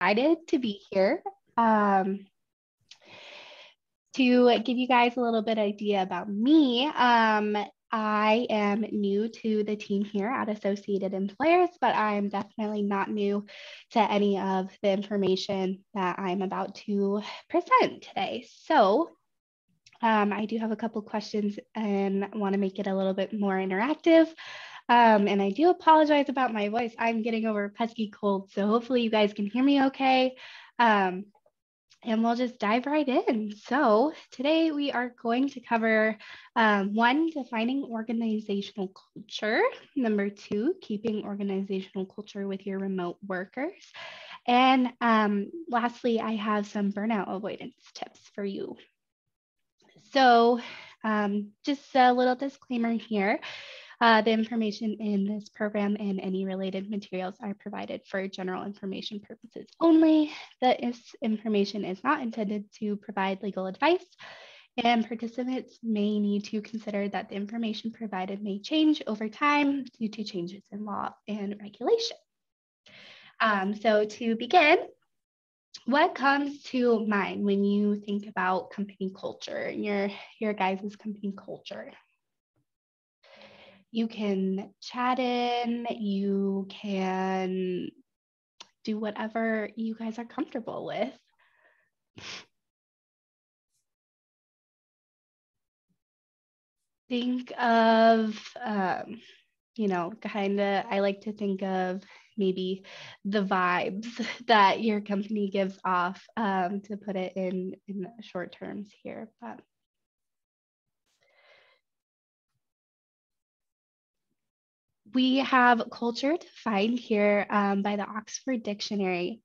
excited to be here to give you guys a little bit idea about me. I am new to the team here at Associated Employers, but I'm definitely not new to any of the information that I'm about to present today. So I do have a couple questions and want to make it a little bit more interactive. And I do apologize about my voice. I'm getting over a pesky cold, so hopefully you guys can hear me okay. And we'll just dive right in. So today we are going to cover one, defining organizational culture. Number two, keeping organizational culture with your remote workers. And lastly, I have some burnout avoidance tips for you. So just a little disclaimer here. The information in this program and any related materials are provided for general information purposes only. This information is not intended to provide legal advice, and participants may need to consider that the information provided may change over time due to changes in law and regulation. So to begin, what comes to mind when you think about company culture and your guys' company culture? You can chat in, you can do whatever you guys are comfortable with. Think of, I like to think of maybe the vibes that your company gives off, to put it in short terms here. But we have culture defined here by the Oxford Dictionary.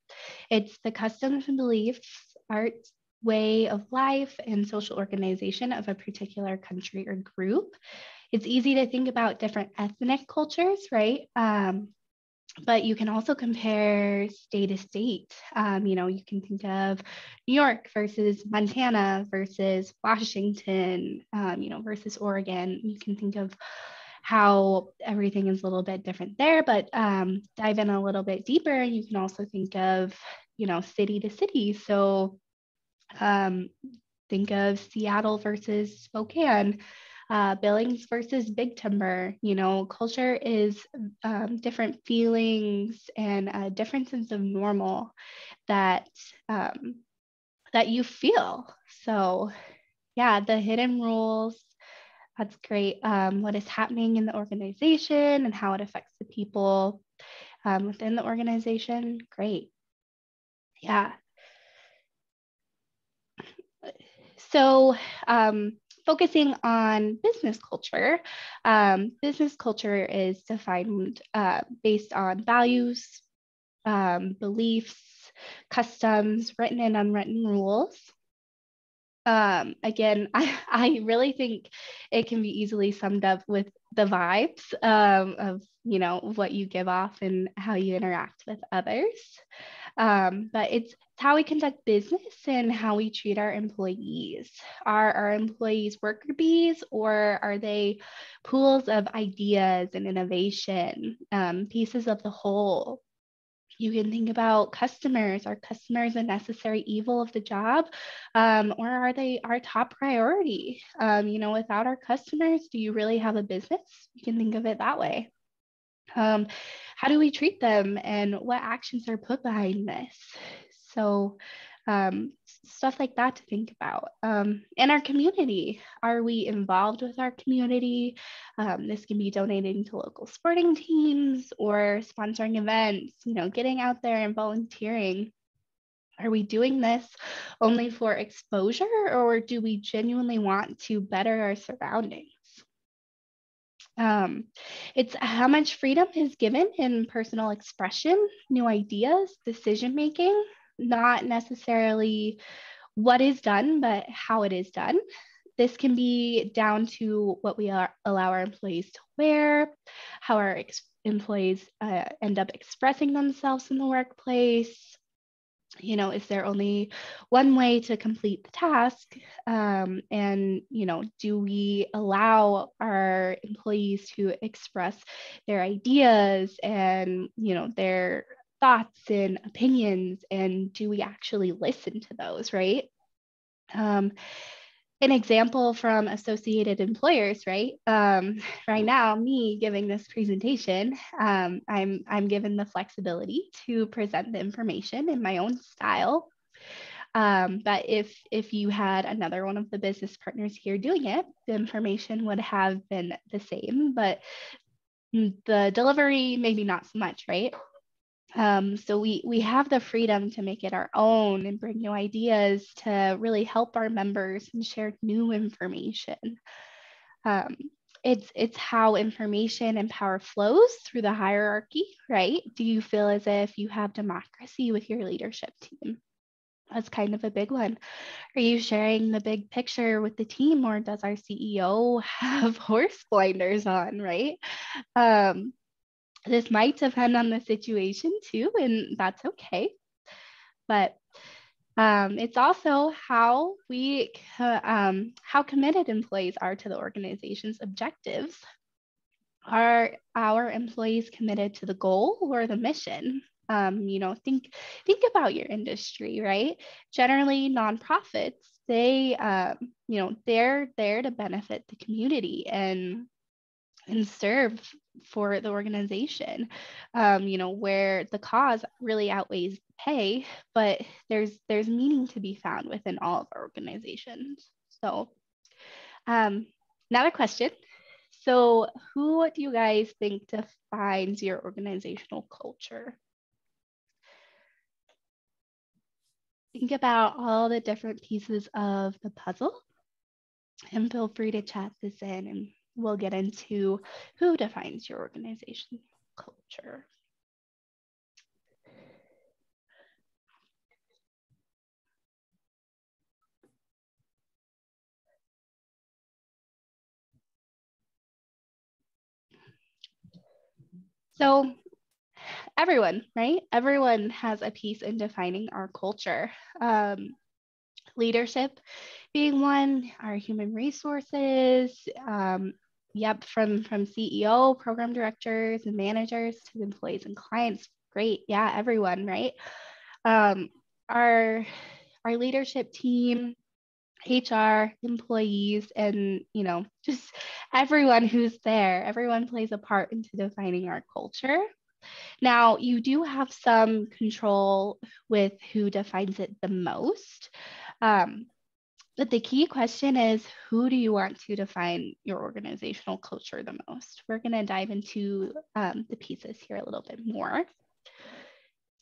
It's the customs and beliefs, arts, way of life, and social organization of a particular country or group. It's easy to think about different ethnic cultures, right? But you can also compare state to state. You can think of New York versus Montana versus Washington, versus Oregon. You can think of how everything is a little bit different there, but dive in a little bit deeper. You can also think of, city to city. So think of Seattle versus Spokane, Billings versus Big Timber. Culture is different feelings and a different sense of normal that that you feel. So yeah, the hidden rules, that's great. What is happening in the organization and how it affects the people within the organization. Great. Yeah. So focusing on business culture is defined based on values, beliefs, customs, written and unwritten rules. Again, I really think it can be easily summed up with the vibes of what you give off and how you interact with others. But it's how we conduct business and how we treat our employees. Are our employees worker bees, or are they pools of ideas and innovation, pieces of the whole? You can think about customers. Are customers a necessary evil of the job, or are they our top priority? Without our customers, do you really have a business? You can think of it that way. How do we treat them, and what actions are put behind this? So stuff like that to think about. In our community, are we involved with our community? This can be donating to local sporting teams or sponsoring events, getting out there and volunteering. Are we doing this only for exposure, or do we genuinely want to better our surroundings? It's how much freedom is given in personal expression, new ideas, decision making, not necessarily what is done, but how it is done. This can be down to what we allow our employees to wear, how our employees end up expressing themselves in the workplace. Is there only one way to complete the task? And, do we allow our employees to express their ideas and, their thoughts and opinions, and do we actually listen to those, right? An example from associated employers, right? Right now, me giving this presentation, I'm given the flexibility to present the information in my own style. But if you had another one of the business partners here doing it, the information would have been the same, but the delivery maybe not so much, right? So we have the freedom to make it our own and bring new ideas to really help our members and share new information. Um, it's how information and power flows through the hierarchy, right? Do you feel as if you have democracy with your leadership team? That's kind of a big one. Are you sharing the big picture with the team, or does our CEO have horse blinders on, right? Um, this might depend on the situation too, and that's okay. But it's also how committed employees are to the organization's objectives. Are our employees committed to the goal or the mission? Think about your industry, right? Generally, nonprofits, they're there to benefit the community and serve for the organization, where the cause really outweighs the pay, but there's meaning to be found within all of our organizations. So another question. So who do you guys think defines your organizational culture? Think about all the different pieces of the puzzle and feel free to chat this in, and we'll get into who defines your organization culture. So everyone, right? Everyone has a piece in defining our culture. Leadership being one, our human resources, from CEO, program directors, and managers to the employees and clients. Great, yeah, everyone, right? Um, our our leadership team, HR, employees, and just everyone who's there. Everyone plays a part into defining our culture. Now, you do have some control with who defines it the most. Um, but the key question is, who do you want to define your organizational culture the most? We're going to dive into the pieces here a little bit more.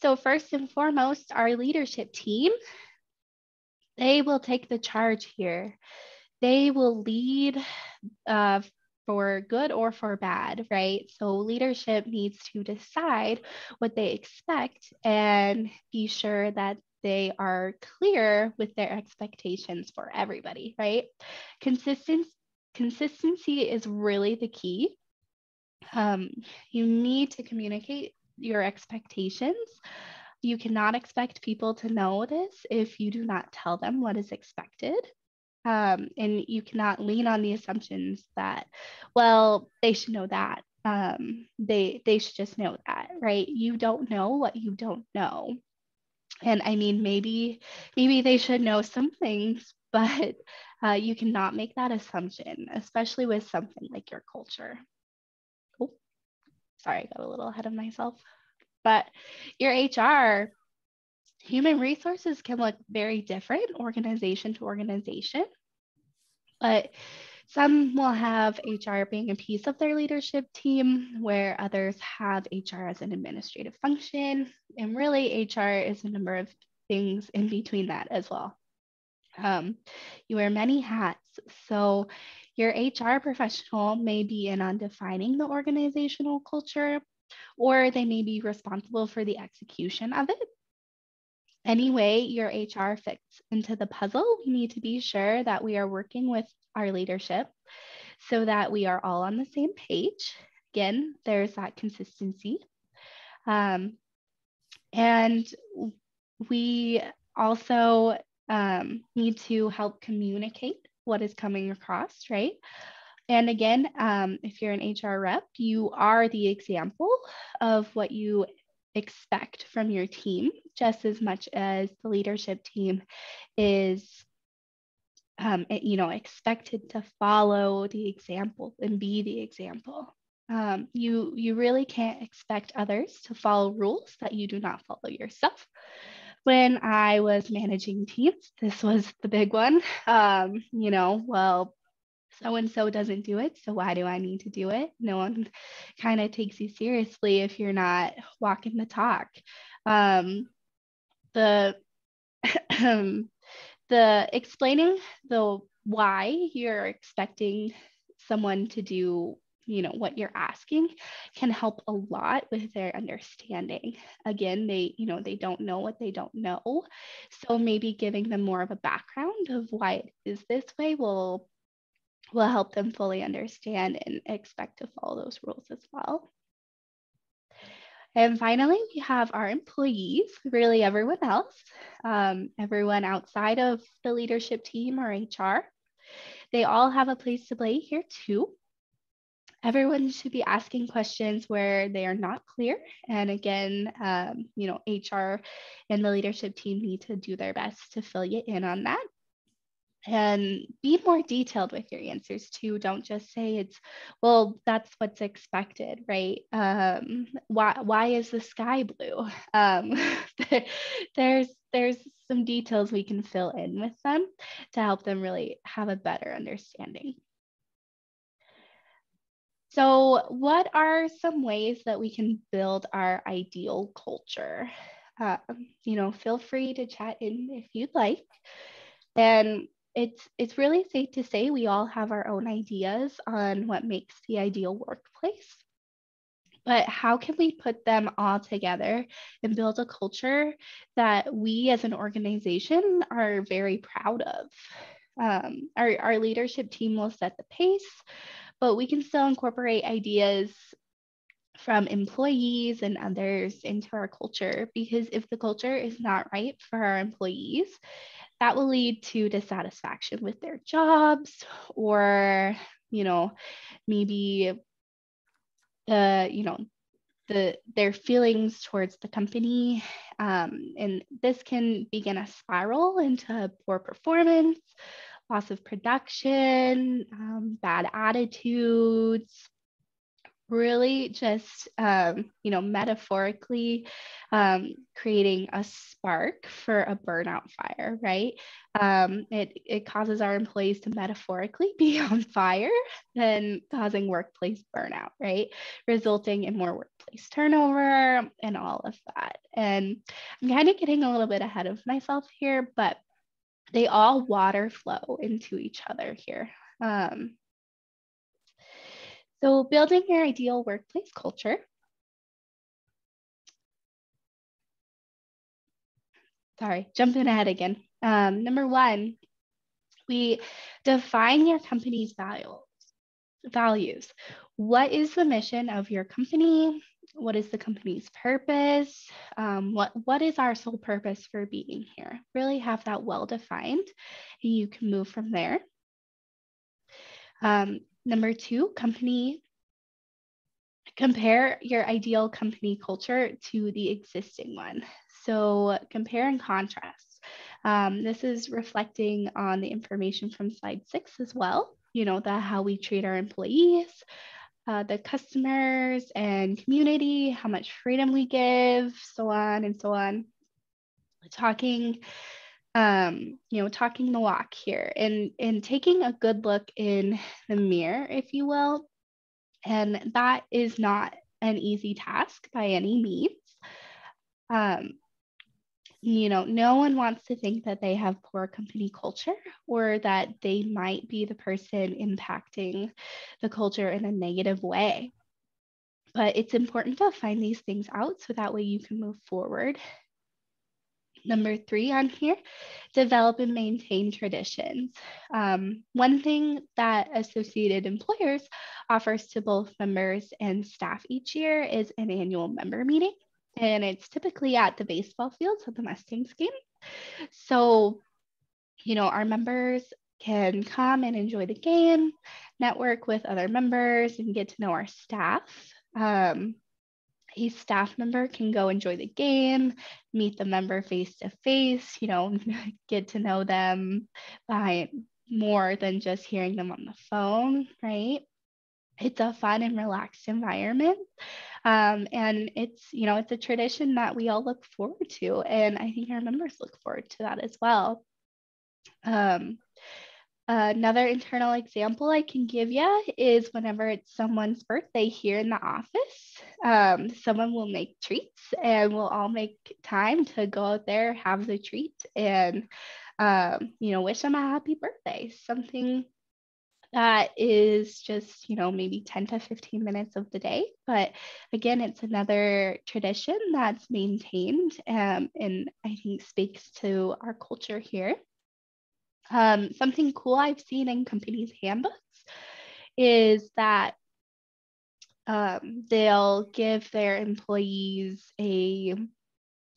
So first and foremost, our leadership team, they will take the charge here. They will lead for good or for bad, right? So leadership needs to decide what they expect and be sure that they are clear with their expectations for everybody, right? Consistency is really the key. Um, you need to communicate your expectations. You cannot expect people to know this if you do not tell them what is expected. And you cannot lean on the assumptions that, well, they should know that. They should just know that, right? You don't know what you don't know. And I mean, maybe they should know some things, but you cannot make that assumption, especially with something like your culture. Oh, sorry, I got a little ahead of myself. But your HR, human resources can look very different organization to organization. But some will have HR being a piece of their leadership team, where others have HR as an administrative function. And really, HR is a number of things in between that as well. You wear many hats. So your HR professional may be in on defining the organizational culture, or they may be responsible for the execution of it. Anyway, your HR fits into the puzzle, we need to be sure that we are working with our leadership so that we are all on the same page. Again, there's that consistency. And we also need to help communicate what is coming across, right? And again, if you're an HR rep, you are the example of what you expect from your team just as much as the leadership team is expected to follow the example and be the example. You really can't expect others to follow rules that you do not follow yourself. When I was managing teams, this was the big one. Well, so and so doesn't do it, so why do I need to do it? No one kind of takes you seriously if you're not walking the talk. The the explaining the why you're expecting someone to do what you're asking can help a lot with their understanding. Again, they don't know what they don't know, so maybe giving them more of a background of why it is this way will help them fully understand and expect to follow those rules as well. And finally, we have our employees, really everyone else, everyone outside of the leadership team or HR. They all have a place to play here too. Everyone should be asking questions where they are not clear. And again, HR and the leadership team need to do their best to fill you in on that. And be more detailed with your answers too. Don't just say it's, well, that's what's expected, right? Why is the sky blue? There's some details we can fill in with them to help them really have a better understanding. So what are some ways that we can build our ideal culture? Feel free to chat in if you'd like. And it's really safe to say we all have our own ideas on what makes the ideal workplace. But how can we put them all together and build a culture that we as an organization are very proud of? Our leadership team will set the pace, but we can still incorporate ideas from employees and others into our culture, because if the culture is not right for our employees, that will lead to dissatisfaction with their jobs, or maybe their feelings towards the company, and this can begin a spiral into poor performance, loss of production, bad attitudes, really just metaphorically creating a spark for a burnout fire, right? It causes our employees to metaphorically be on fire, then causing workplace burnout, right? Resulting in more workplace turnover and all of that. And I'm kind of getting a little bit ahead of myself here, but they all water flow into each other here. So building your ideal workplace culture. Sorry, jumping ahead again. Number one, we define your company's values. What is the mission of your company? What is the company's purpose? What is our sole purpose for being here? Really have that well defined, and you can move from there. Number two, compare your ideal company culture to the existing one. So compare and contrast. This is reflecting on the information from slide 6 as well, how we treat our employees, the customers and community, how much freedom we give, so on and so on. Talking the walk here, and taking a good look in the mirror, if you will. And that is not an easy task by any means. No one wants to think that they have poor company culture, or that they might be the person impacting the culture in a negative way. But it's important to find these things out so that way you can move forward. Number 3 on here, develop and maintain traditions. One thing that Associated Employers offers to both members and staff each year is an annual member meeting, and it's typically at the baseball fields at the Mustangs game. So, our members can come and enjoy the game, network with other members, and get to know our staff. A staff member can go enjoy the game, meet the member face to face, get to know them by more than just hearing them on the phone, right? It's a fun and relaxed environment. And it's a tradition that we all look forward to. And I think our members look forward to that as well. Um, Another internal example I can give you is whenever it's someone's birthday here in the office, someone will make treats and we'll all make time to go out there, have the treat, and wish them a happy birthday. Something that is just, maybe 10 to 15 minutes of the day. But again, it's another tradition that's maintained and I think speaks to our culture here. Something cool I've seen in companies' handbooks is that they'll give their employees a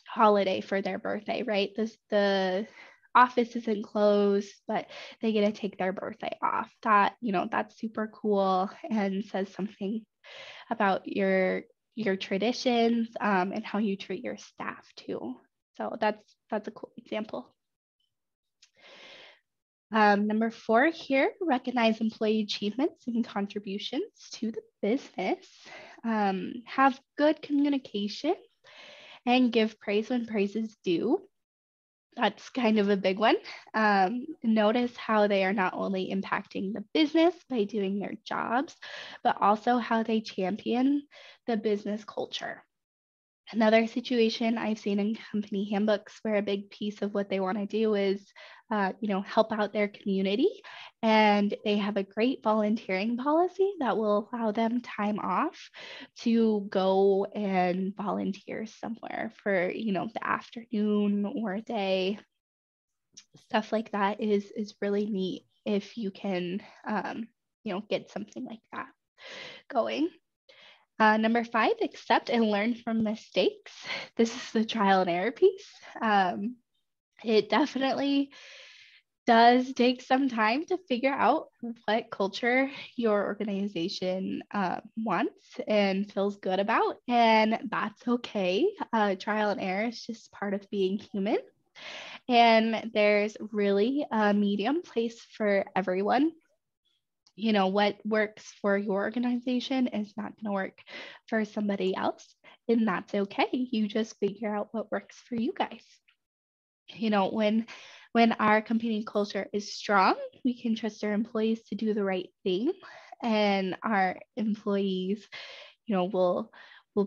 holiday for their birthday, right? The office isn't closed, but they get to take their birthday off. That's super cool and says something about your traditions and how you treat your staff too. So that's a cool example. Number 4 here, recognize employee achievements and contributions to the business. Have good communication and give praise when praise is due. That's kind of a big one. Notice how they are not only impacting the business by doing their jobs, but also how they champion the business culture. Another situation I've seen in company handbooks where a big piece of what they want to do is, help out their community. And they have a great volunteering policy that will allow them time off to go and volunteer somewhere for, the afternoon or a day. Stuff like that is really neat if you can, get something like that going. Number 5, accept and learn from mistakes. This is the trial and error piece. It definitely does take some time to figure out what culture your organization wants and feels good about, and that's okay. Trial and error is just part of being human. And there's really a medium place for everyone. What works for your organization is not going to work for somebody else, and that's okay. You just figure out what works for you guys. When our company culture is strong, we can trust our employees to do the right thing, and our employees, will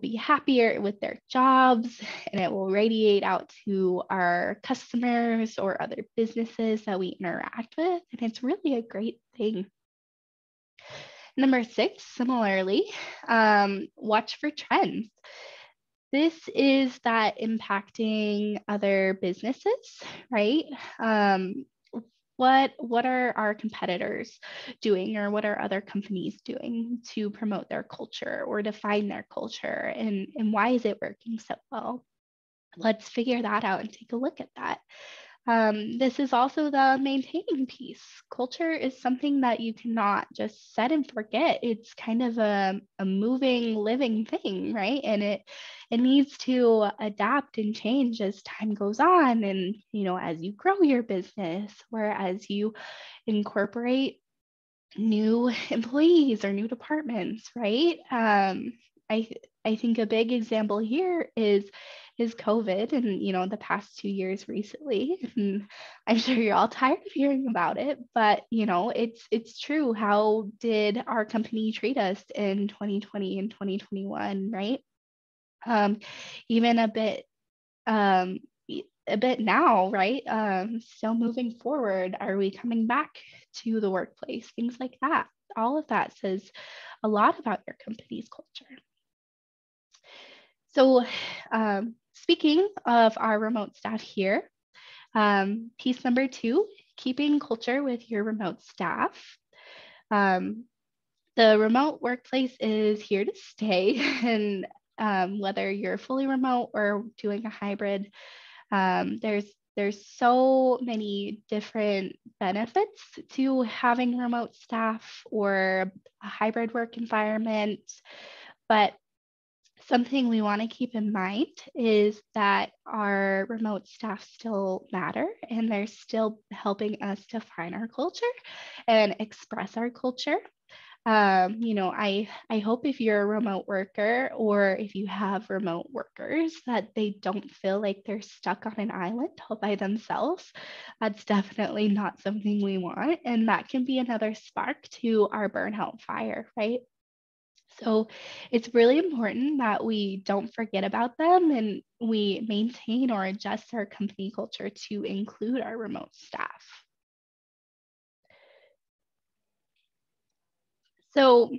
be happier with their jobs, and it will radiate out to our customers or other businesses that we interact with, and it's really a great thing. Number 6, similarly, watch for trends. This is that impacting other businesses, right? What are our competitors doing, or what are other companies doing to promote their culture or define their culture, and why is it working so well? Let's figure that out and take a look at that. This is also the maintaining piece. Culture is something that you cannot just set and forget. It's kind of a moving, living thing, right? And it needs to adapt and change as time goes on, and as you grow your business, or as you incorporate new employees or new departments, right? I think a big example here is COVID, and the past 2 years recently. And I'm sure you're all tired of hearing about it, but it's true. How did our company treat us in 2020 and 2021, right? Even a bit now, right? Still moving forward. Are we coming back to the workplace? Things like that. All of that says a lot about your company's culture. So, speaking of our remote staff here, piece number 2, keeping culture with your remote staff. The remote workplace is here to stay, and whether you're fully remote or doing a hybrid, there's so many different benefits to having remote staff or a hybrid work environment. But Something we want to keep in mind is that our remote staff still matter and they're still helping us define our culture and express our culture. I hope if you're a remote worker or if you have remote workers that they don't feel like they're stuck on an island all by themselves. That's definitely not something we want. And that can be another spark to our burnout fire, right? So it's really important that we don't forget about them and we maintain or adjust our company culture to include our remote staff. So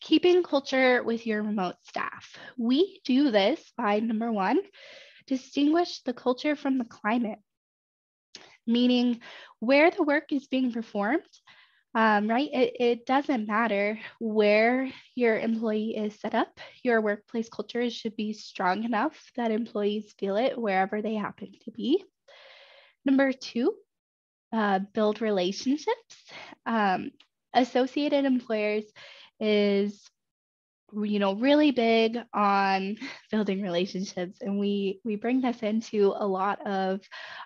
keeping culture with your remote staff. We do this by number one, distinguish the culture from the climate, meaning where the work is being performed. Right? It doesn't matter where your employee is set up. Your workplace culture should be strong enough that employees feel it wherever they happen to be. Number two, build relationships. Associated employers is really big on building relationships, and we bring this into a lot of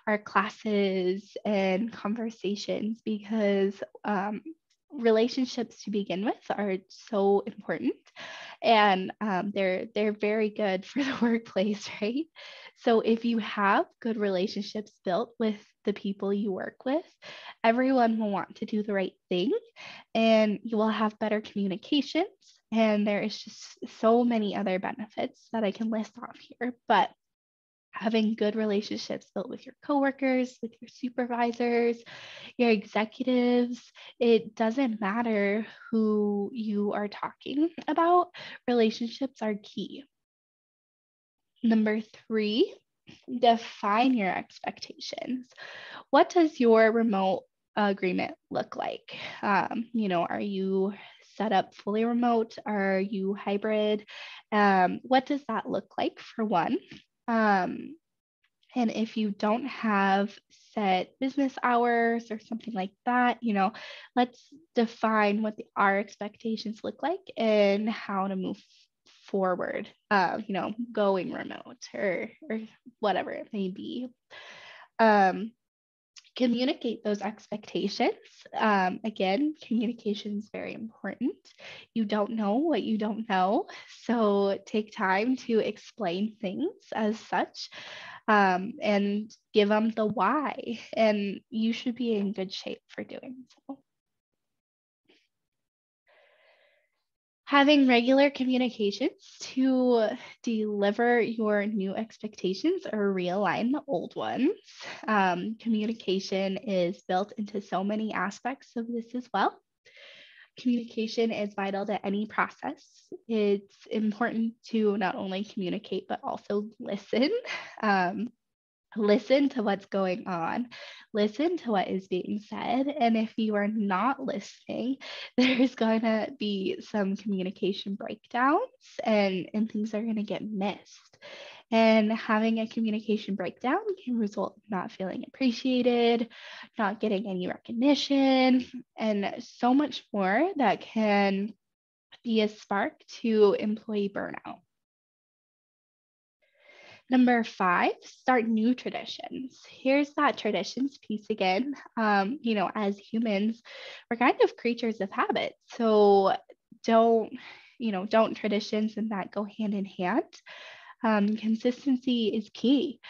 our classes and conversations because relationships to begin with are so important, and they're very good for the workplace, right? So if you have good relationships built with the people you work with, everyone will want to do the right thing and you will have better communications. And there is just so many other benefits that I can list off here. But having good relationships built with your coworkers, with your supervisors, your executives, it doesn't matter who you are talking about, relationships are key. Number three, define your expectations. What does your remote agreement look like? Are you set up fully remote? Are you hybrid? What does that look like for one? And if you don't have set business hours or something like that, let's define what our expectations look like and how to move forward, going remote or whatever it may be. Communicate those expectations. Again, communication is very important. You don't know what you don't know. So take time to explain things as such, and give them the why. And you should be in good shape for doing so. Having regular communications to deliver your new expectations or realign the old ones. Communication is built into so many aspects of this as well. Communication is vital to any process. It's important to not only communicate, but also listen. Um, Listen to what's going on, listen to what is being said. And if you are not listening, there's going to be some communication breakdowns and things are going to get missed. And having a communication breakdown can result in not feeling appreciated, not getting any recognition, and so much more that can be a spark to employee burnout. Number five, start new traditions. Here's that traditions piece again. As humans, we're kind of creatures of habit. So don't traditions and that go hand in hand. Consistency is key.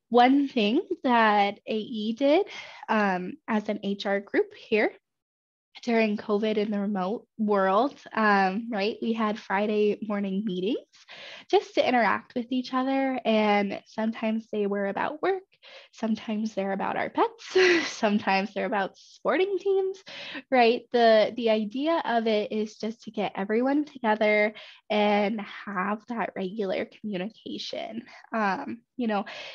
One thing that AE did as an HR group here during COVID in the remote world, right? We had Friday morning meetings just to interact with each other. And sometimes they were about work, sometimes they're about our pets, sometimes they're about sporting teams, right? The idea of it is just to get everyone together and have that regular communication.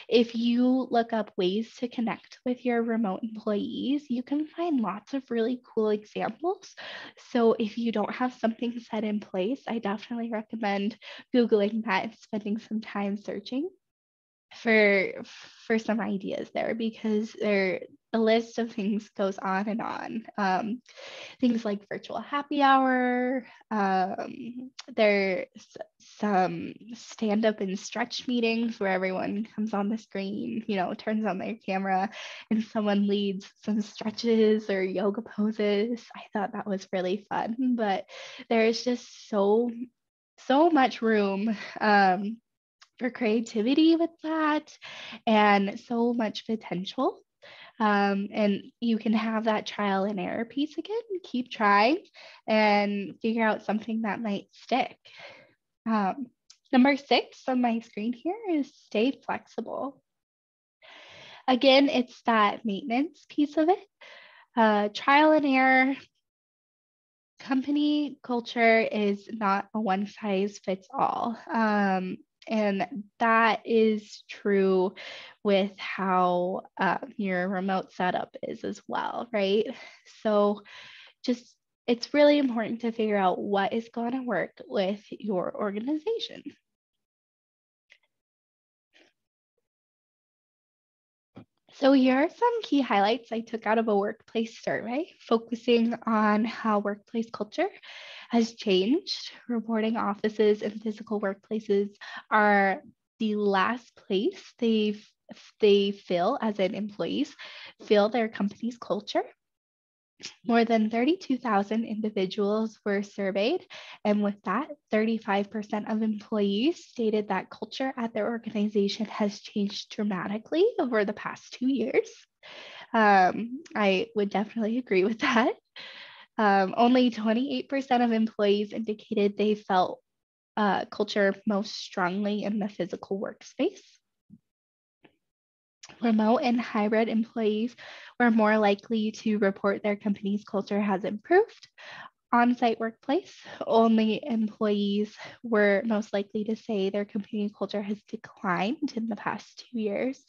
If you look up ways to connect with your remote employees, you can find lots of really cool examples. So if you don't have something set in place, I definitely recommend Googling that and spending some time searching for some ideas there because the list of things goes on and on. Things like virtual happy hour. There's some stand up and stretch meetings where everyone comes on the screen, turns on their camera and someone leads some stretches or yoga poses. I thought that was really fun, but there's just so much room for creativity with that and so much potential. And you can have that trial and error piece again, keep trying and figure out something that might stick. Number 6 on my screen here is stay flexible. Again, it's that maintenance piece of it. Trial and error. Company culture is not a one size fits all. And that is true with how your remote setup is as well, right? So just it's really important to figure out what is going to work with your organization. So here are some key highlights I took out of a workplace survey focusing on how workplace culture has changed. Reporting offices and physical workplaces are the last place they feel as in employees feel their company's culture. More than 32,000 individuals were surveyed, and with that, 35% of employees stated that culture at their organization has changed dramatically over the past 2 years. I would definitely agree with that. Only 28% of employees indicated they felt culture most strongly in the physical workspace. Remote and hybrid employees were more likely to report their company's culture has improved. On-site workplace, only employees were most likely to say their company culture has declined in the past 2 years.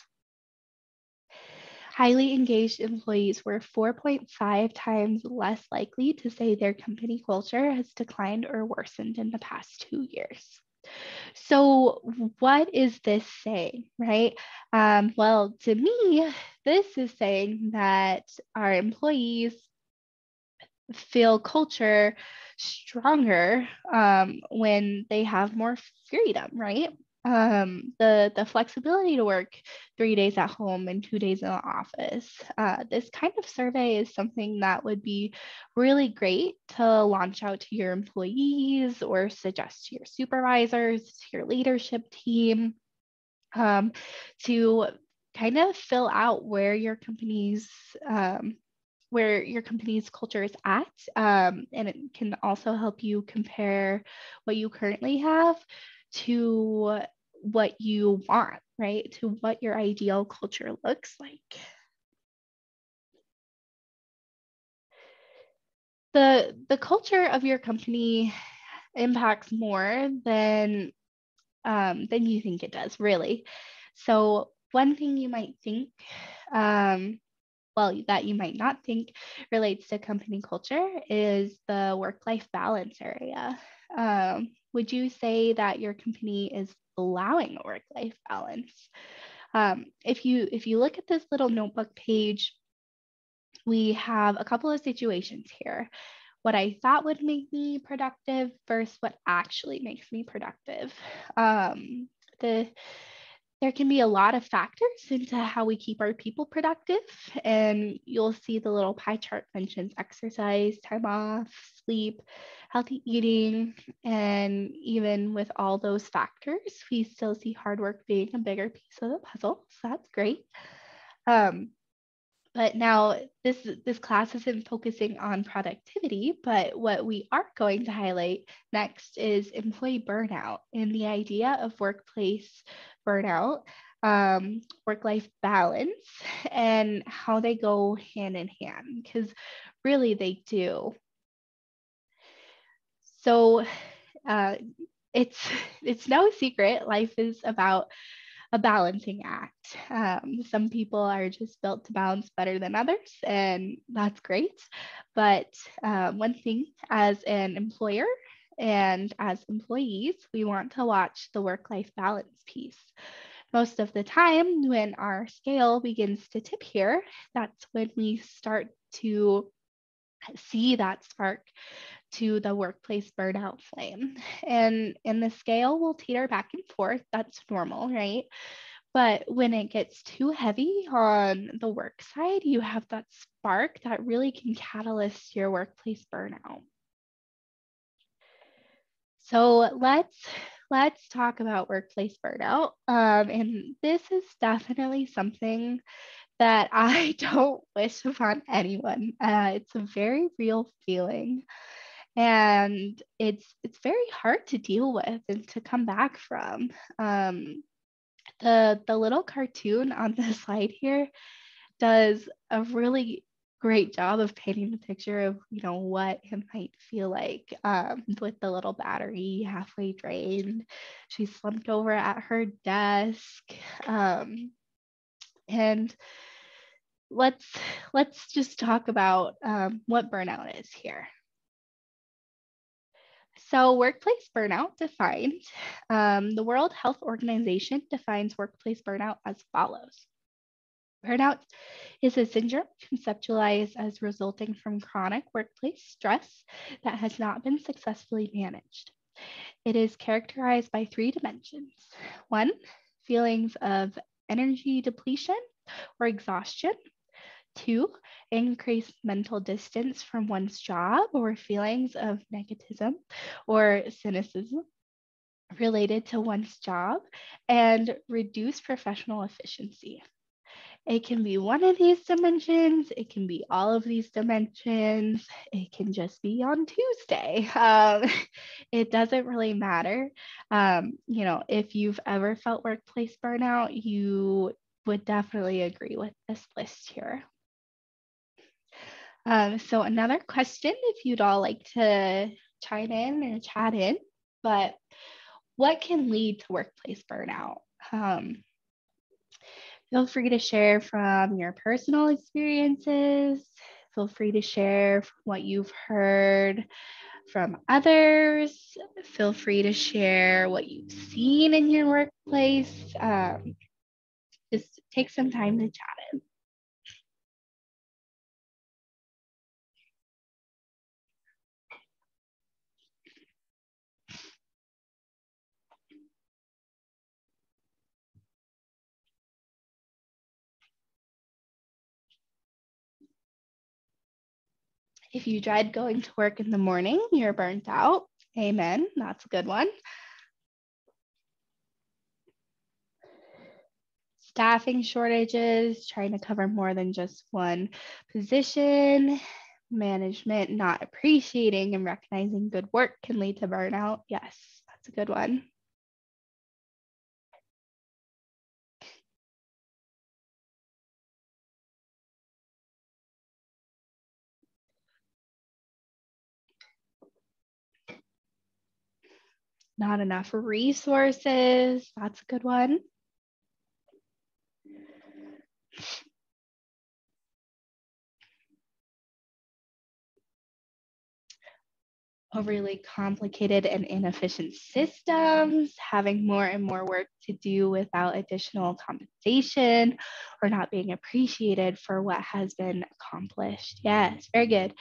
Highly engaged employees were 4.5 times less likely to say their company culture has declined or worsened in the past 2 years. So what is this saying, right? Well, to me, this is saying that our employees feel culture stronger when they have more freedom, right? The flexibility to work 3 days at home and 2 days in the office. This kind of survey is something that would be really great to launch out to your employees or suggest to your supervisors, to your leadership team, to kind of fill out where your company's culture is at. And it can also help you compare what you currently have to what you want, right? To what your ideal culture looks like. The culture of your company impacts more than you think it does, really. So one thing you might think that you might not think relates to company culture is the work-life balance area. Would you say that your company is allowing a work-life balance? If you look at this little notebook page, we have a couple of situations here. What I thought would make me productive versus what actually makes me productive. The there can be a lot of factors into how we keep our people productive. And you'll see the little pie chart mentions exercise, time off, sleep, healthy eating. And even with all those factors, we still see hard work being a bigger piece of the puzzle. So that's great. But now this class isn't focusing on productivity, but what we are going to highlight next is employee burnout and the idea of workplace burnout, work-life balance, and how they go hand in hand, because really they do. So it's no secret life is about a balancing act. Some people are just built to balance better than others, and that's great. But one thing as an employer and as employees, we want to watch the work-life balance piece. Most of the time, when our scale begins to tip here, that's when we start to see that spark to the workplace burnout flame. And the scale will teeter back and forth. That's normal, right? But when it gets too heavy on the work side, you have that spark that really can catalyst your workplace burnout. So let's talk about workplace burnout. And this is definitely something that I don't wish upon anyone. It's a very real feeling, and it's very hard to deal with and to come back from. The little cartoon on the slide here does a really great job of painting the picture of what it might feel like, with the little battery halfway drained. She's slumped over at her desk, and let's just talk about what burnout is here. So, workplace burnout defined, the World Health Organization defines workplace burnout as follows. Burnout is a syndrome conceptualized as resulting from chronic workplace stress that has not been successfully managed. It is characterized by three dimensions. One, feelings of energy depletion or exhaustion. Two, increased mental distance from one's job or feelings of negativism or cynicism related to one's job. And reduced professional efficiency. It can be one of these dimensions. It can be all of these dimensions. It can just be on Tuesday. It doesn't really matter. If you've ever felt workplace burnout, you would definitely agree with this list here. So another question, if you'd all like to chime in or chat in, but what can lead to workplace burnout? Feel free to share from your personal experiences. Feel free to share what you've heard from others. Feel free to share what you've seen in your workplace. Just take some time to chat in. If you dread going to work in the morning, you're burnt out. Amen. That's a good one. Staffing shortages, trying to cover more than just one position. Management not appreciating and recognizing good work can lead to burnout. Yes, that's a good one. Not enough resources. That's a good one. Overly complicated and inefficient systems, having more and more work to do without additional compensation, or not being appreciated for what has been accomplished. Yes, very good.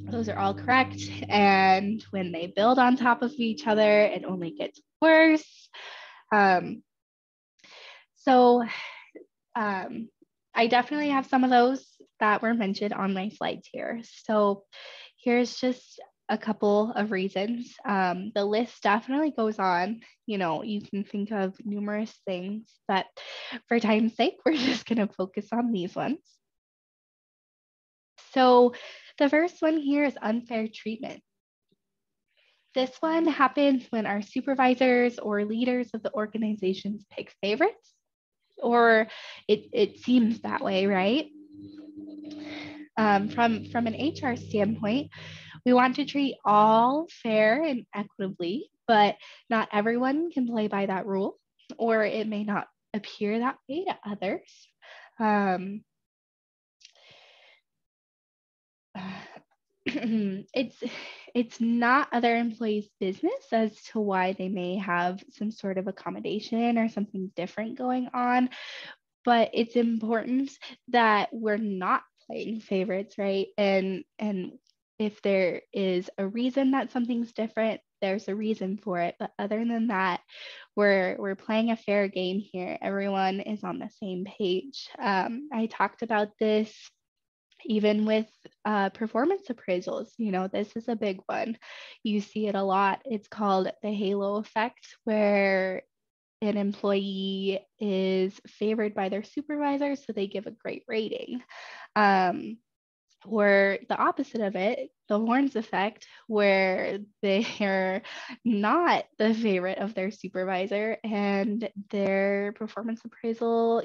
Those are all correct. And when they build on top of each other, it only gets worse. So I definitely have some of those that were mentioned on my slides here. So here's just a couple of reasons. The list definitely goes on. You can think of numerous things, but for time's sake, we're just going to focus on these ones. So the first one here is unfair treatment. This one happens when our supervisors or leaders of the organizations pick favorites, or it seems that way, right? From an HR standpoint, we want to treat all fair and equitably, but not everyone can play by that rule, or it may not appear that way to others. it's not other employees' business as to why they may have some sort of accommodation or something different going on, but it's important that we're not playing favorites, right? And if there is a reason that something's different, there's a reason for it. But other than that, we're playing a fair game here. Everyone is on the same page. I talked about this even with performance appraisals. This is a big one. You see it a lot. It's called the halo effect, where an employee is favored by their supervisor, so they give a great rating. Or the opposite of it, the horns effect, where they're not the favorite of their supervisor and their performance appraisal,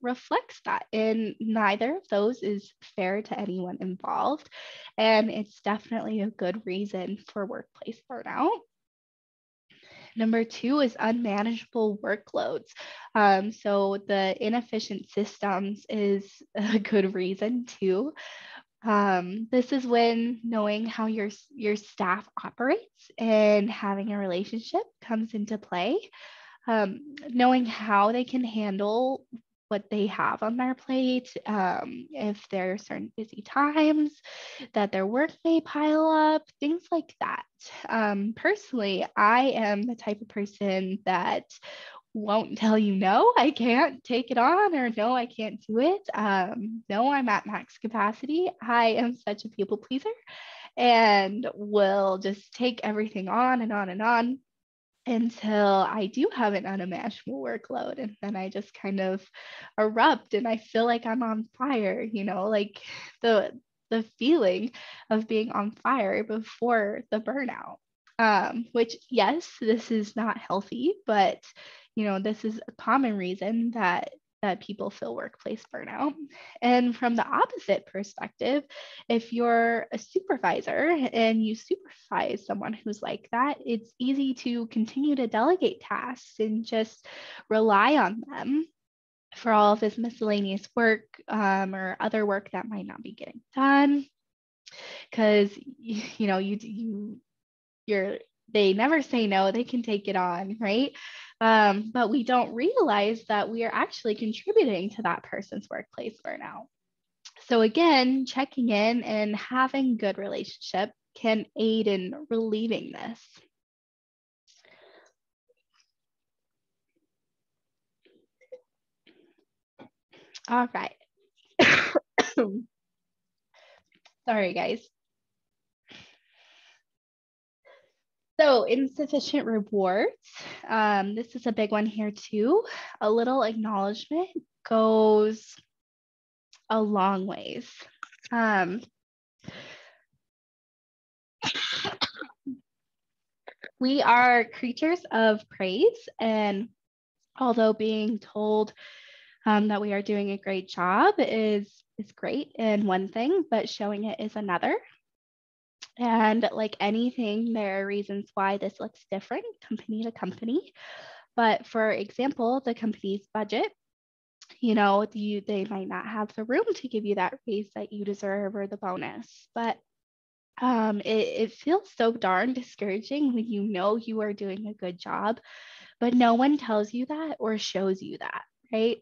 reflects that. And neither of those is fair to anyone involved. And it's definitely a good reason for workplace burnout. Number two is unmanageable workloads. So the inefficient systems is a good reason too. This is when knowing how your staff operates and having a relationship comes into play. Knowing how they can handle what they have on their plate, if there are certain busy times that their work may pile up, things like that. Personally, I am the type of person that won't tell you no, I can't take it on, or no, I can't do it. No, I'm at max capacity. I am such a people pleaser and will just take everything on and on and on until I do have an unimaginable workload. And then I just kind of erupt and I feel like I'm on fire, like the feeling of being on fire before the burnout. Which, yes, this is not healthy, but this is a common reason that people feel workplace burnout. And from the opposite perspective, if you're a supervisor and you supervise someone who's like that, it's easy to continue to delegate tasks and just rely on them for all of this miscellaneous work, or other work that might not be getting done, because they never say no, they can take it on, right? But we don't realize that we are actually contributing to that person's workplace burnout. So again, checking in and having good relationship can aid in relieving this. All right. Sorry, guys. So insufficient rewards. This is a big one here too. A little acknowledgement goes a long ways. We are creatures of praise, and although being told that we are doing a great job is great and one thing, but showing it is another. And like anything, there are reasons why this looks different company to company. But for example, the company's budget, they might not have the room to give you that raise that you deserve or the bonus. But it feels so darn discouraging when you are doing a good job, but no one tells you that or shows you that, right?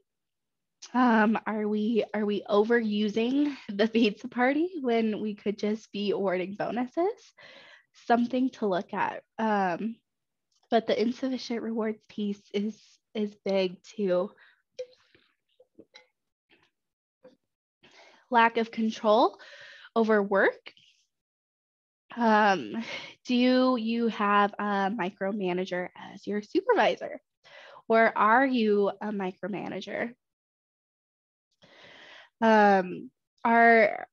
Are we overusing the pizza party when we could just be awarding bonuses? Something to look at. But the insufficient rewards piece is big too. Lack of control over work. Do you have a micromanager as your supervisor, or are you a micromanager? Are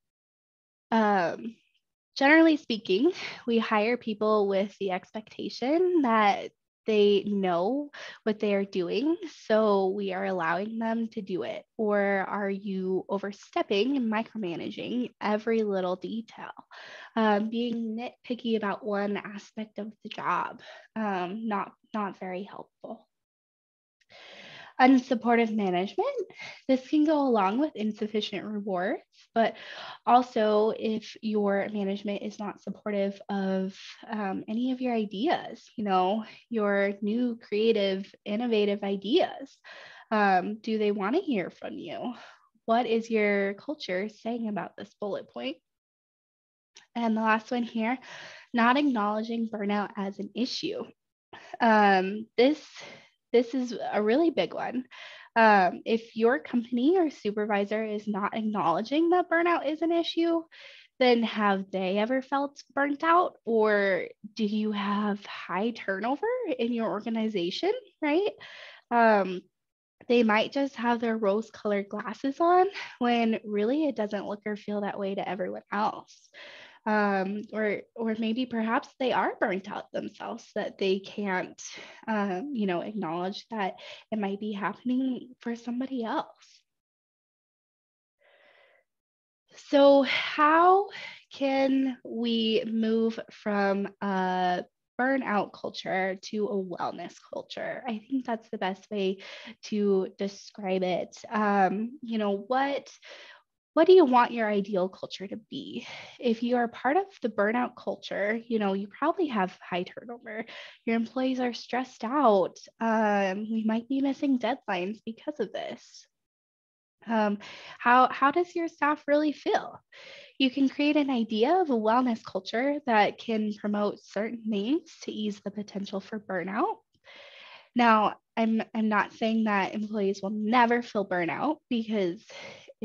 Generally speaking, we hire people with the expectation that they know what they are doing, so we are allowing them to do it. Or are you overstepping and micromanaging every little detail, being nitpicky about one aspect of the job? Not very helpful. Unsupportive management. This can go along with insufficient rewards, but also if your management is not supportive of any of your ideas, your new creative, innovative ideas, do they want to hear from you? What is your culture saying about this bullet point? And the last one here, not acknowledging burnout as an issue. This is a really big one. If your company or supervisor is not acknowledging that burnout is an issue, then have they ever felt burnt out, or do you have high turnover in your organization, right? Um, they might just have their rose-colored glasses on when really it doesn't look or feel that way to everyone else. Or maybe perhaps they are burnt out themselves, that they can't, acknowledge that it might be happening for somebody else. So how can we move from a burnout culture to a wellness culture? I think that's the best way to describe it. What do you want your ideal culture to be? If you are part of the burnout culture, you probably have high turnover. Your employees are stressed out. We might be missing deadlines because of this. How does your staff really feel? You can create an idea of a wellness culture that can promote certain things to ease the potential for burnout. Now, I'm not saying that employees will never feel burnout, because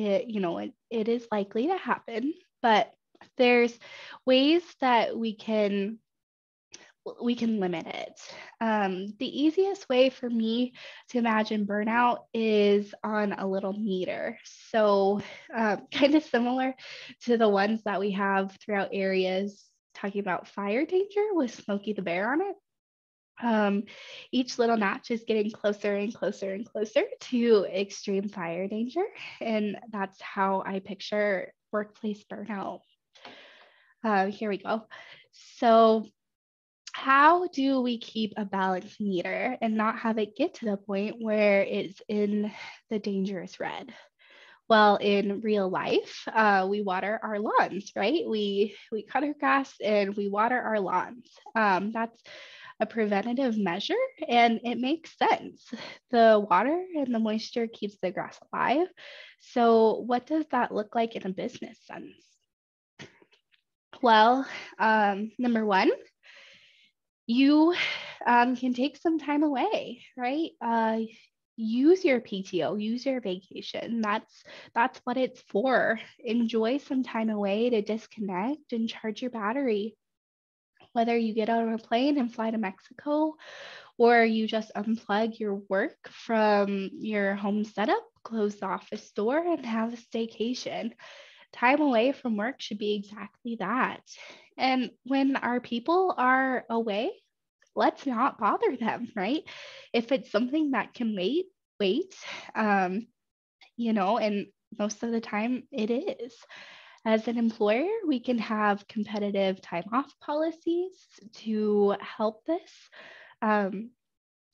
it is likely to happen, but there's ways that we can limit it. The easiest way for me to imagine burnout is on a little meter. So kind of similar to the ones that we have throughout areas talking about fire danger with Smokey the Bear on it. Each little notch is getting closer and closer and closer to extreme fire danger. And that's how I picture workplace burnout. Here we go. So how do we keep a balanced meter and not have it get to the point where it's in the dangerous red? Well, in real life, we water our lawns, right? We cut our grass and we water our lawns. That's a preventative measure, and it makes sense. The water and the moisture keeps the grass alive. So what does that look like in a business sense? Well, number one, you can take some time away, right? Use your PTO, use your vacation. That's what it's for. Enjoy some time away to disconnect and charge your battery. Whether you get on a plane and fly to Mexico, or you just unplug your work from your home setup, close the office door, and have a staycation. Time away from work should be exactly that. And when our people are away, let's not bother them, right? If it's something that can wait, and most of the time it is. As an employer, we can have competitive time off policies to help this. Um,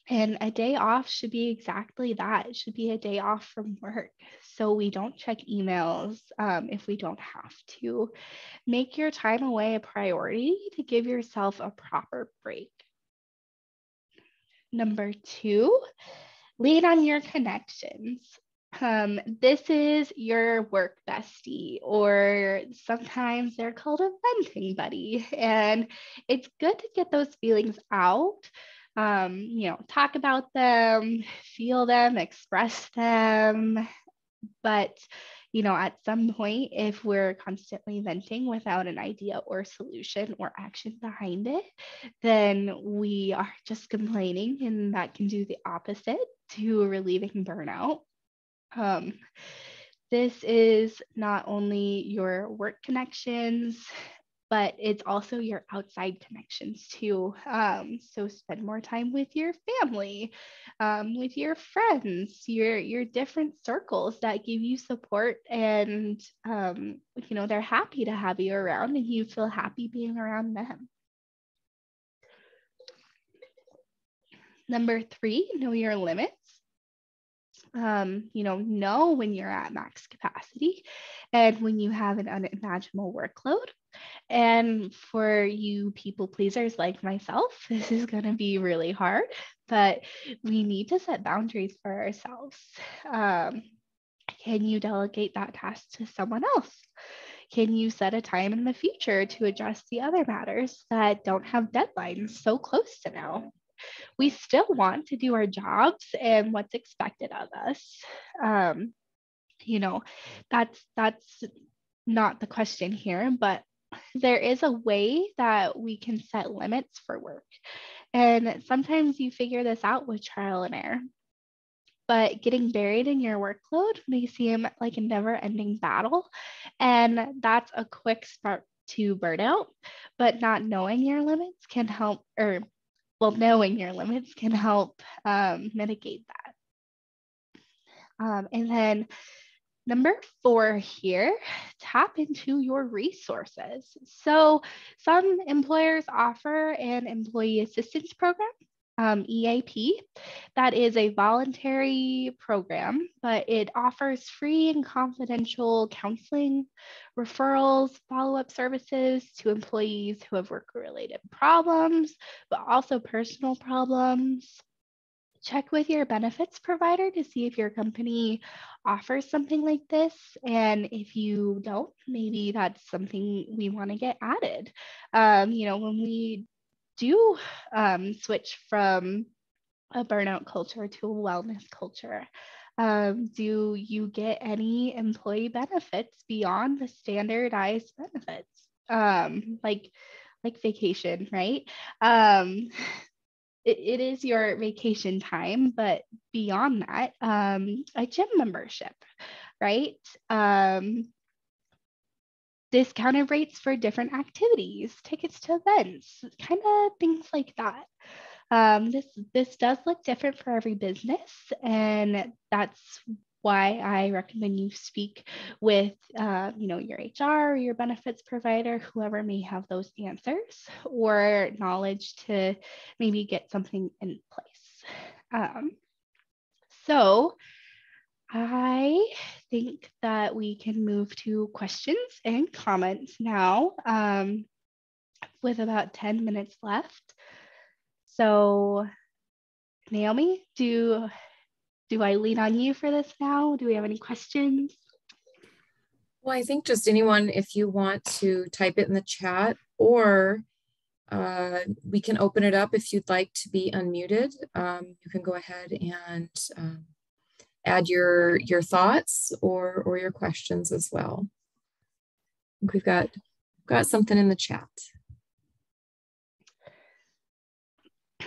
and a day off should be exactly that. It should be a day off from work. So we don't check emails if we don't have to. Make your time away a priority to give yourself a proper break. Number two, lean on your connections. This is your work bestie, or sometimes they're called a venting buddy. And it's good to get those feelings out. Talk about them, feel them, express them. But, at some point, if we're constantly venting without an idea or solution or action behind it, then we are just complaining, and that can do the opposite to relieving burnout. Um, this is not only your work connections, but it's also your outside connections too. So spend more time with your family, with your friends, your different circles that give you support, and they're happy to have you around, and you feel happy being around them. Number three, know your limits. know when you're at max capacity and when you have an unimaginable workload. And for you people pleasers like myself, this is going to be really hard, but we need to set boundaries for ourselves. Um, can you delegate that task to someone else? Can you set a time in the future to address the other matters that don't have deadlines so close to now? We still want to do our jobs and what's expected of us. Um, you know, that's not the question here, but there is a way that we can set limits for work. And sometimes you figure this out with trial and error. But getting buried in your workload may seem like a never ending battle. And that's a quick start to burnout. But not knowing your limits can help, or well, knowing your limits can help mitigate that. And then number 4 here, tap into your resources. So some employers offer an employee assistance program, EAP. That is a voluntary program, but it offers free and confidential counseling, referrals, follow-up services to employees who have work-related problems, but also personal problems. Check with your benefits provider to see if your company offers something like this. And if you don't, maybe that's something we want to get added. When we do switch from a burnout culture to a wellness culture, do you get any employee benefits beyond the standardized benefits? Like vacation, right? It is your vacation time, but beyond that, a gym membership, right? Discounted rates for different activities, tickets to events, kind of things like that. This does look different for every business, and that's why I recommend you speak with your HR or your benefits provider, whoever may have those answers or knowledge to maybe get something in place. So I think that we can move to questions and comments now, with about 10 minutes left. So Naomi, do I lean on you for this now? Do we have any questions? Well, I think just anyone, if you want to type it in the chat, or we can open it up if you'd like to be unmuted. You can go ahead and add your thoughts or your questions as well. I think we've got something in the chat.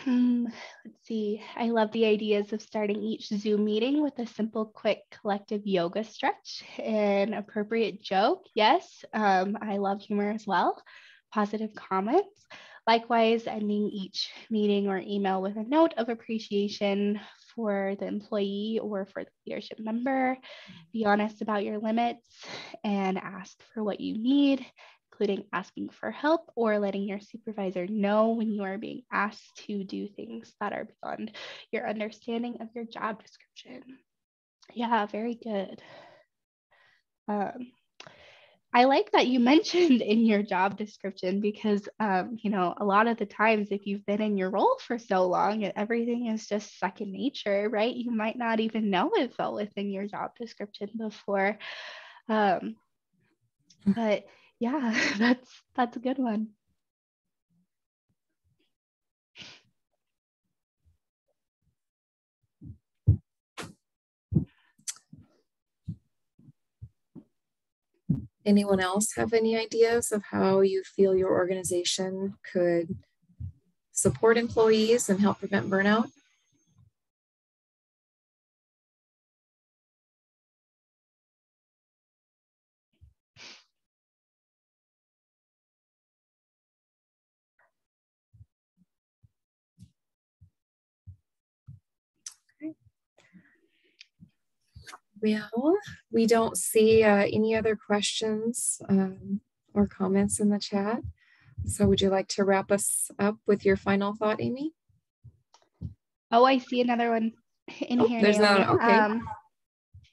Let's see. I love the ideas of starting each Zoom meeting with a simple, quick, collective yoga stretch and appropriate joke. Yes, I love humor as well. Positive comments. Likewise, ending each meeting or email with a note of appreciation for the employee or for the leadership member. Be honest about your limits and ask for what you need, including asking for help or letting your supervisor know when you are being asked to do things that are beyond your understanding of your job description. Yeah, very good. I like that you mentioned in your job description because, a lot of the times if you've been in your role for so long, everything is just second nature, right? You might not even know it fell within your job description before. But yeah, that's a good one. Anyone else have any ideas of how you feel your organization could support employees and help prevent burnout? Well, we don't see any other questions or comments in the chat. So would you like to wrap us up with your final thought, Amy? Oh, I see another one. in Oh, here, there's Naomi. not. Okay.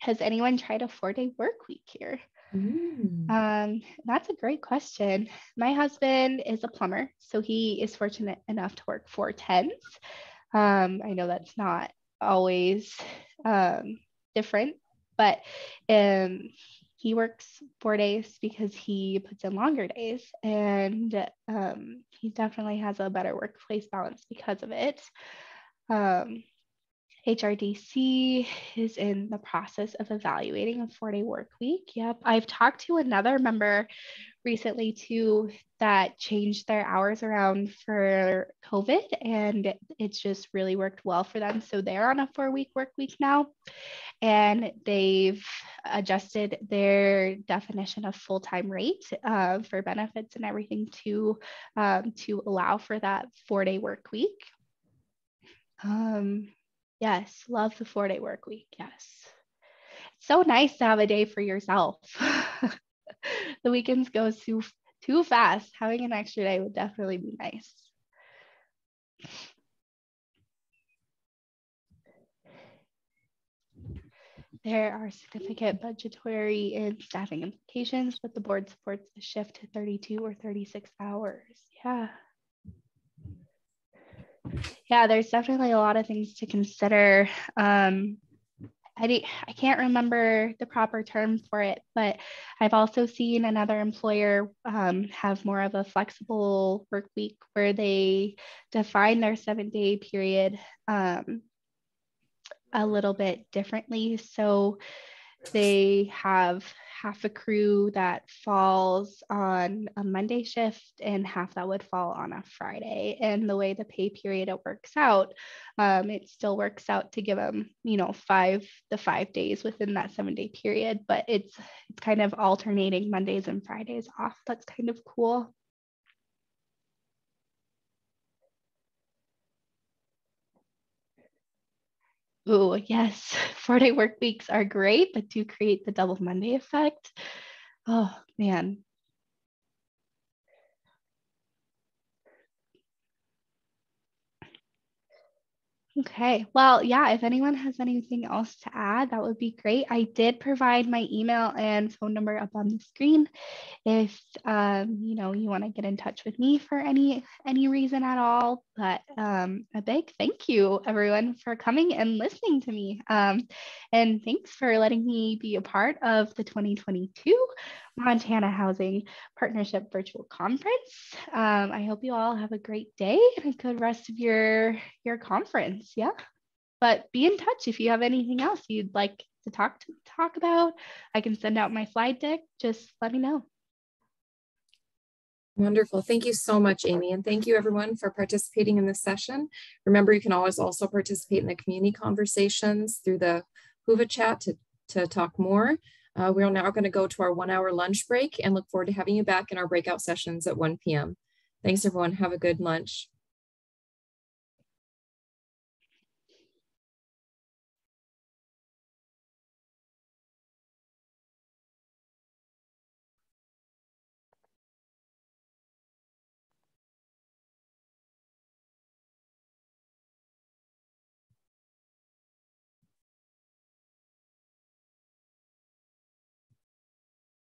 Has anyone tried a 4-day work week here? That's a great question. My husband is a plumber, so he is fortunate enough to work 4 10s. I know that's not always different, but he works 4 days because he puts in longer days, and he definitely has a better workplace balance because of it. HRDC is in the process of evaluating a 4-day work week. Yep. I've talked to another member recently too that changed their hours around for COVID, and it's just really worked well for them. So they're on a 4-week work week now, and they've adjusted their definition of full-time rate for benefits and everything to allow for that 4-day work week. Yes, love the 4-day work week. Yes. It's so nice to have a day for yourself. The weekends go too fast. Having an extra day would definitely be nice. There are significant budgetary and staffing implications, but the board supports the shift to 32 or 36 hours. Yeah. Yeah, there's definitely a lot of things to consider. I can't remember the proper term for it, but I've also seen another employer have more of a flexible work week where they define their 7-day period a little bit differently. So they have half a crew that falls on a Monday shift and half that would fall on a Friday. And the way the pay period it works out, it still works out to give them, 5 days within that 7-day period, but it's kind of alternating Mondays and Fridays off. That's kind of cool. Oh, yes. 4-day work weeks are great, but do create the double Monday effect. Oh, man. Okay. Well, yeah, if anyone has anything else to add, that would be great. I did provide my email and phone number up on the screen. If you want to get in touch with me for any reason at all. But a big thank you, everyone, for coming and listening to me. And thanks for letting me be a part of the 2022 Montana Housing Partnership Virtual Conference. I hope you all have a great day and a good rest of your conference. Yeah. But be in touch if you have anything else you'd like to talk about. I can send out my slide deck. Just let me know. Wonderful. Thank you so much, Amy. And thank you everyone for participating in this session. Remember, you can always also participate in the community conversations through the Whova chat to talk more. We're now going to go to our 1-hour lunch break and look forward to having you back in our breakout sessions at 1 p.m. Thanks, everyone. Have a good lunch.